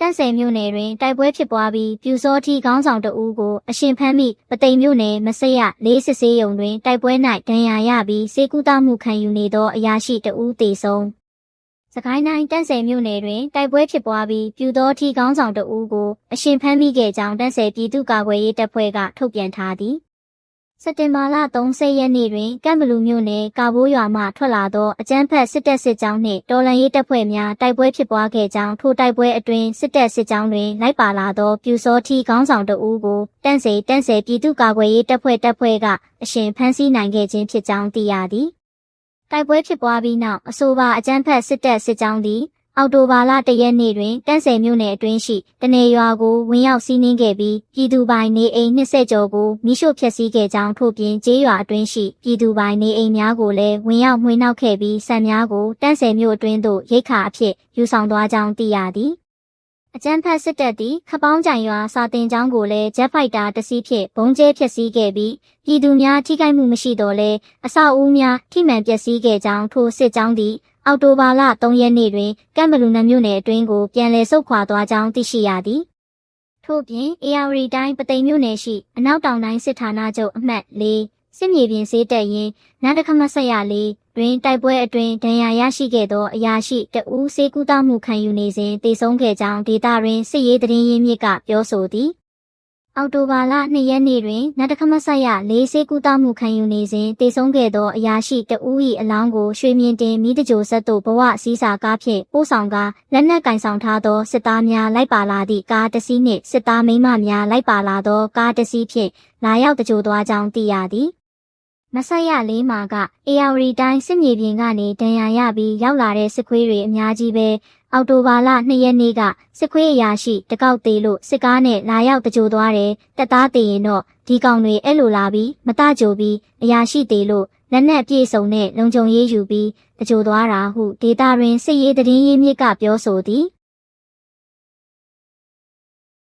န့်ဆယ်မြို့နယ်တွင်တိုက်ပွဲဖြစ်ပွားပြီးပြူစောထီခေါင်းဆောင်တဦးကိုအရှင်ဖမ်းမိပသိမ်မြို့နယ်မစိရလေးစစ်ဆေးရုံတွင်တိုက်ပွဲ၌ဒဏ်ရာရပြီးစေကူတာမှုခံယူနေသောအရာရှိတဦးသေဆုံးစကိုင်းတိုင်းတန့်ဆယ်မြို့နယ်တွင်တိုက်ပွဲဖြစ်ပွားပြီးပြူသောထီခေါင်းဆောင်တဦးကိုအရှင်ဖမ်းမိခဲ့ကြောင်းတန့်ဆယ်ပြည်သူ့ကာကွယ်ရေးတပ်ဖွဲ့ကထုတ်ပြန်ထားသည်စက်တင်ဘာလ30ရက်နေ့တွင်ကံဘလူမြို့နယ်ကာဘိုးရွာမှထွက်လာသောအကြမ်းဖက်စစ်တပ်စစ်ကြောင်းနှင့်တော်လှန်ရေးတပ်ဖွဲ့များတိုက်ပွဲဖြစ်ပွားခဲ့ကြောင်းထိုတိုက်ပွဲအတွင်းစစ်တပ်စစ်ကြောင်းတွင်လိုက်ပါလာသောပြူစောထီခေါင်းဆောင်တဦးကိုတန့်ဆယ်ပြည်သူ့ကာကွယ်ရေးတပ်ဖွဲ့ကအရှင်ဖမ်းဆီးနိုင်ခဲ့ခြင်းဖြစ်ကြောင်းသိရသည်တိုက်ပွဲဖြစ်ပွားပြီးနောက်အဆိုပါအကြမ်းဖက်စစ်တပ်စစ်ကြောင်းသည်အောက်တိုဘာလ1ရက်နေ့တွင်တန့်ဆယ်မြို့နယ်အတွင်းရှိတနေရွာကိုဝင်ရောက်စီးနင်းခဲ့ပြီးပြည်သူပိုင်နေအိမ်20ကျော်ကိုမိရှို့ဖျက်ဆီးခဲ့ကြောင်းထို့ပြင်ကျေးရွာအတွင်းရှိပြည်သူပိုင်နေအိမ်များကိုလည်းဝင်ရောက်မှွေနှောက်ခဲ့ပြီးဆန်များကိုတန့်ဆယ်မြို့အတွင်းသို့ရိတ်ခါအဖြစ်ယူဆောင်သွားကြောင်းသိရသည်အကြမ်းဖက်စစ်တပ်သည်ခပောင်းကြိုင်ရွာစာတင်ကျောင်းကိုလည်းဂျက်ဖိုက်တာတစ်စီးဖြင့်ဘုံကျဲဖျက်ဆီးခဲ့ပြီးပြည်သူများထိခိုက်မှုမရှိတော့လဲအဆောက်အဦများထိမှန်ပျက်စီးခဲ့ကြောင်းထိုစစ်ကြောင်းသည်အောက်တိုဘာလ3ရက်နေ့တွင်ကံဘလူနယ်မြို့နယ်အတွင်းကိုပြန်လည်ဆုတ်ခွာသွားကြောင်းသိရှိရသည်ထို့ပြင်အေယာဝတီတိုင်းပသိမ်မြို့နယ်ရှိအနောက်တောင်တိုင်းစစ်ဌာနချုပ်အမှတ်4စစ်မြေပြင်စေးတက်ရင်နန္ဒခမဆက်ရ4တွင်တိုက်ပွဲအတွင်းဒဏ်ရာရရှိခဲ့သောအရာရှိတဦးစေကူတာမှုခံယူနေစဉ်သေဆုံးခဲ့ကြောင်းဒေသတွင်စစ်ရေးသတင်းရင်းမြစ်ကပြောဆိုသည်အောက်တိုဘာလ2ရက်နေ့တွင်နန္ဒခမဆက်ရ4စေကူတာမှုခံယူနေစဉ်သေဆုံးခဲ့သောအရာရှိတဦး၏အလောင်းကိုရွှေမြင့်တင်မိတကြိုဆက်သို့ဘဝစည်းစာကားဖြင့်ပို့ဆောင်ကာလက်နက်ကင်ဆောင်ထားသောစစ်သားများလိုက်ပါလာသည့်ကားတစ်စီးနှင့်စစ်သားမိန်းမများလိုက်ပါလာသောကားတစ်စီးဖြင့်လာရောက်တကြိုသွားကြောင်းသိရသည်မဆက်ရ4မှာကအေယာဝတီတိုင်းစစ်မြေပြင်ကနေဒဏ်ရာရပြီးရောက်လာတဲ့စစ်ခွေးတွေအများကြီးပဲအောက်တိုဘာလ2ရက်နေ့ကစစ်ခွေးအရာရှိတကောက်သေးလို့စစ်ကားနဲ့လာရောက်တကြိုသွားတယ်တပ်သားသေးရင်တော့ဒီကောင်တွေအဲ့လိုလာပြီးမတကြိုပြီးအရာရှိသေးလို့လက်နက်ပြေစုံနဲ့လုံခြုံရေးယူပြီးတကြိုသွားတာဟုဒေတာတွင်စစ်ရေးသတင်းရင်းမြစ်ကပြောဆိုသည်